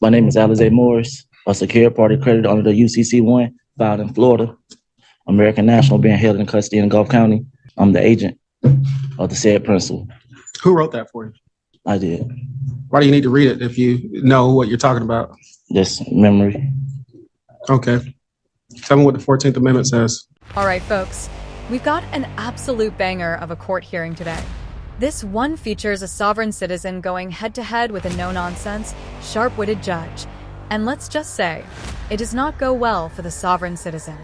My name is Alize Morris, a secured party creditor under the UCC-1 filed in Florida. American National being held in custody in Gulf County. I'm the agent of the said principal. Who wrote that for you? I did. Why do you need to read it if you know what you're talking about? Just memory. Okay. Tell me what the 14th Amendment says. All right, folks, we've got an absolute banger of a court hearing today. This one features a sovereign citizen going head-to-head with a no-nonsense, sharp-witted judge. And let's just say, it does not go well for the sovereign citizen.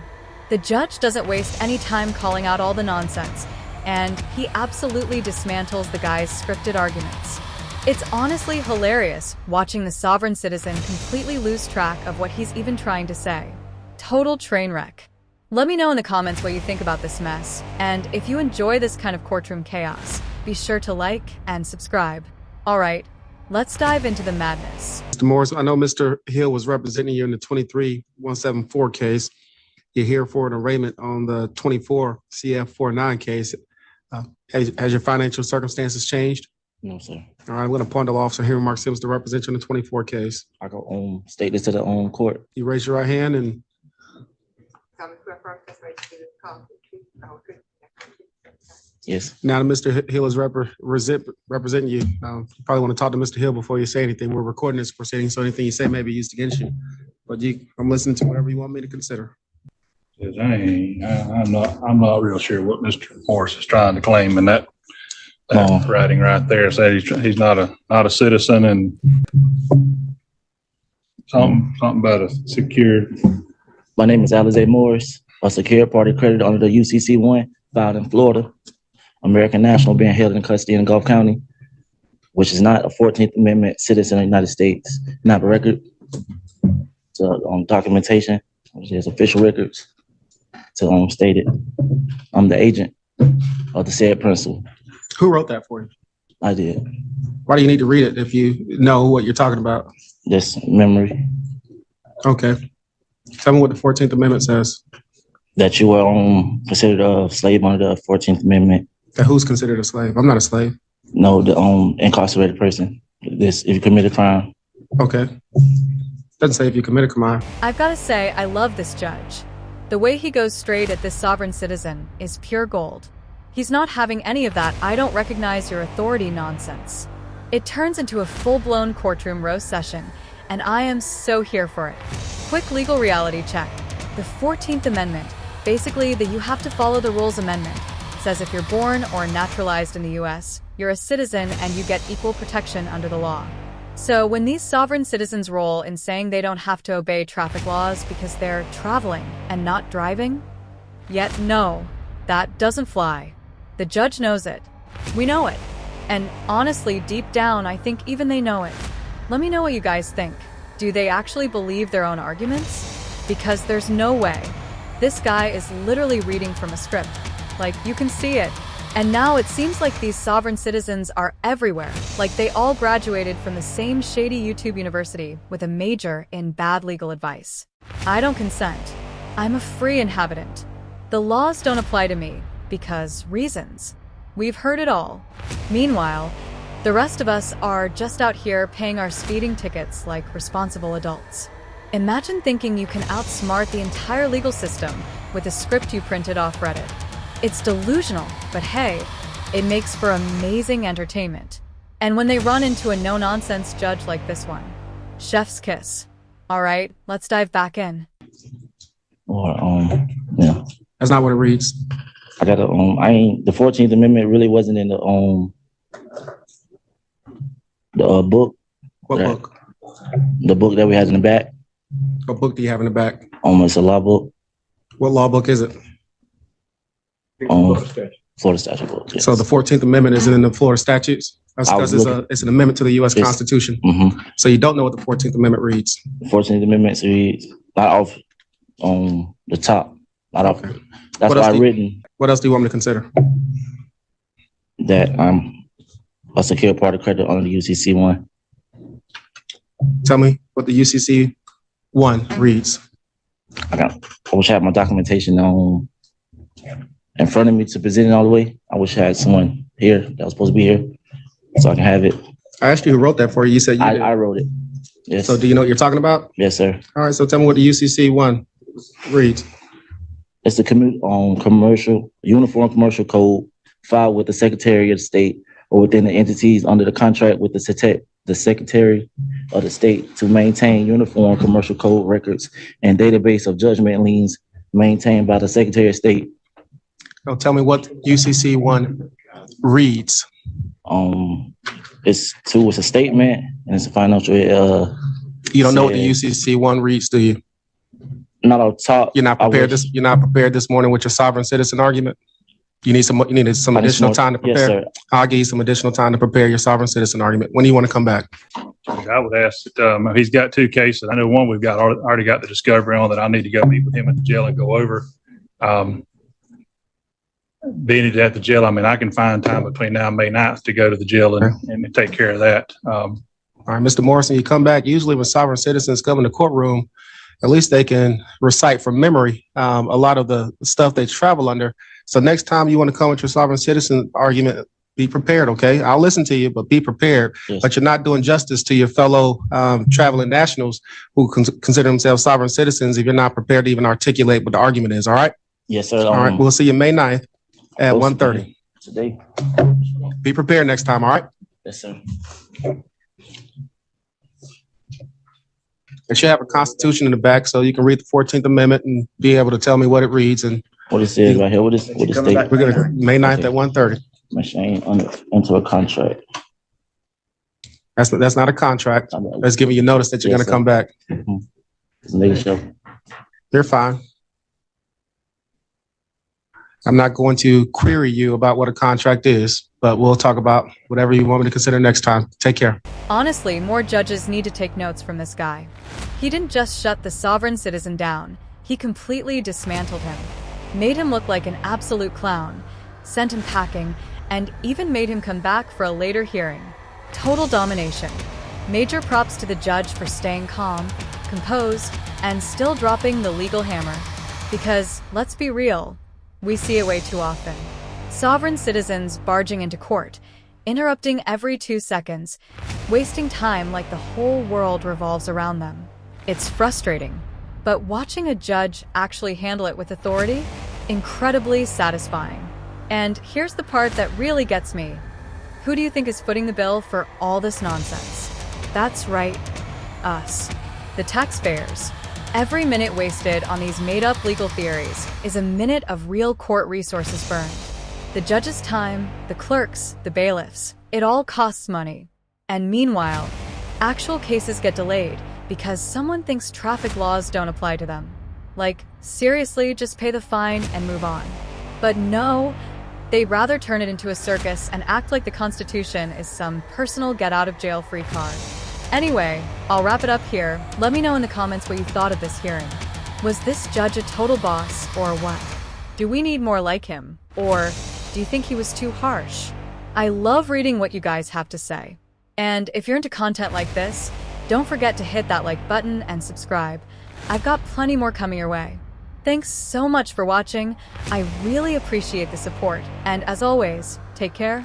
The judge doesn't waste any time calling out all the nonsense, and he absolutely dismantles the guy's scripted arguments. It's honestly hilarious watching the sovereign citizen completely lose track of what he's even trying to say. Total train wreck. Let me know in the comments what you think about this mess, and if you enjoy this kind of courtroom chaos, be sure to like and subscribe. All right, let's dive into the madness. Mr. Morris, I know Mr. Hill was representing you in the 23-174 case. You're here for an arraignment on the 24 CF49 case. Has your financial circumstances changed? No, sir. All right, I'm going to appoint the law officer Henry Mark Sims to represent you in the 24 case. I go state this to the court. You raise your right hand and yes. now that Mr. Hill is representing you, you probably want to talk to Mr. Hill before you say anything. We're recording this proceeding, so anything you say may be used against you. But I'm listening to whatever you want me to consider. Yes, I'm not real sure what Mr. Morris is trying to claim in that writing right there. Said he's not a citizen and something about a secured. My name is Alize Morris, a secured party creditor under the UCC-1 filed in Florida. American National being held in custody in Gulf County, which is not a 14th Amendment citizen of the United States, not a record. So documentation, which is official records. To state it, I'm the agent of the said principal. Who wrote that for you? I did. Why do you need to read it if you know what you're talking about? Just memory. Okay. Tell me what the 14th Amendment says. That you are considered a slave under the 14th Amendment. That who's considered a slave? I'm not a slave. No, the incarcerated person. If you commit a crime. Okay. Doesn't say if you commit a crime. I've got to say, I love this judge. The way he goes straight at this sovereign citizen is pure gold. He's not having any of that "I don't recognize your authority" nonsense. It turns into a full-blown courtroom roast session, and I am so here for it. Quick legal reality check. The 14th Amendment, basically the "you have to follow the rules" amendment, says if you're born or naturalized in the US, you're a citizen and you get equal protection under the law. So when these sovereign citizens roll in saying they don't have to obey traffic laws because they're traveling and not driving, yet no, that doesn't fly. The judge knows it. We know it. And honestly, deep down, I think even they know it. Let me know what you guys think. Do they actually believe their own arguments? Because there's no way. This guy is literally reading from a script. Like, you can see it. And now it seems like these sovereign citizens are everywhere, like they all graduated from the same shady YouTube university with a major in bad legal advice. I don't consent. I'm a free inhabitant. The laws don't apply to me because reasons. We've heard it all. Meanwhile, the rest of us are just out here paying our speeding tickets like responsible adults. Imagine thinking you can outsmart the entire legal system with a script you printed off Reddit. It's delusional, but hey, it makes for amazing entertainment. And when they run into a no-nonsense judge like this one, chef's kiss. All right, let's dive back in. Or yeah. That's not what it reads. I got the 14th Amendment really wasn't in the book. What book? The book that we had in the back. What book do you have in the back? It's a law book. What law book is it? Florida statute book. Yes. So the 14th Amendment isn't in the Florida statutes? That's because it's an amendment to the U.S. Constitution. Mm-hmm. So you don't know what the 14th Amendment reads? The 14th Amendment reads not off on the top. Not off. Okay. That's why I've written. What else do you want me to consider? That I'm a secure party creditor under the UCC-1. Tell me what the UCC-1 reads. I wish I had my documentation in front of me to present it all the way. I wish I had someone here that was supposed to be here so I can have it. I asked you who wrote that for you. You said you did. I wrote it. Yes. So do you know what you're talking about? Yes, sir. All right, so tell me what the UCC 1 reads. It's the uniform commercial code filed with the Secretary of State or within the entities under the contract with the Secretary of the State to maintain uniform commercial code records and database of judgment liens maintained by the Secretary of State. So tell me what UCC 1 reads. It's a statement and it's a financial. You don't know what the UCC 1 reads, do you? Not on top. You're not prepared this morning with your sovereign citizen argument? You needed some additional time to prepare? Yes, sir. I'll give you some additional time to prepare your sovereign citizen argument. When do you want to come back? I would ask that he's got 2 cases. I know one we've got already got the discovery on that I need to go meet with him at the jail and go over. Being at the jail, I mean, I can find time between now and May 9th to go to the jail and take care of that. All right, Mr. Morrison, you come back. Usually when sovereign citizens come in the courtroom, at least they can recite from memory a lot of the stuff they travel under. So next time you want to come with your sovereign citizen argument, be prepared, okay? I'll listen to you, but be prepared. Yes. But you're not doing justice to your fellow traveling nationals who consider themselves sovereign citizens if you're not prepared to even articulate what the argument is, all right? Yes, sir. All right, we'll see you May 9th at 1:30. Today. Be prepared next time, all right? Yes, sir. It should have a constitution in the back so you can read the 14th Amendment and be able to tell me what it reads. And what it says right here. What is state? we're going to May 9th at 1:30. Machine into a contract. That's not a contract. That's giving you notice that you're going to come back. You're fine. I'm not going to query you about what a contract is, but we'll talk about whatever you want me to consider next time. Take care. Honestly, more judges need to take notes from this guy. He didn't just shut the sovereign citizen down, he completely dismantled him, made him look like an absolute clown, sent him packing, and even made him come back for a later hearing. Total domination. Major props to the judge for staying calm, composed, and still dropping the legal hammer. Because, let's be real, we see it way too often. Sovereign citizens barging into court, interrupting every 2 seconds, wasting time like the whole world revolves around them. It's frustrating, but watching a judge actually handle it with authority, incredibly satisfying. And here's the part that really gets me. Who do you think is footing the bill for all this nonsense? That's right, us, the taxpayers. Every minute wasted on these made-up legal theories is a minute of real court resources burned. The judge's time, the clerks, the bailiffs, it all costs money. And meanwhile, actual cases get delayed because someone thinks traffic laws don't apply to them. Like, seriously, just pay the fine and move on. But no, they'd rather turn it into a circus and act like the Constitution is some personal get-out-of-jail-free card. Anyway, I'll wrap it up here. Let me know in the comments what you thought of this hearing. Was this judge a total boss, or what? Do we need more like him? Or do you think he was too harsh? I love reading what you guys have to say. And if you're into content like this, don't forget to hit that like button and subscribe. I've got plenty more coming your way. Thanks so much for watching. I really appreciate the support. And as always, take care.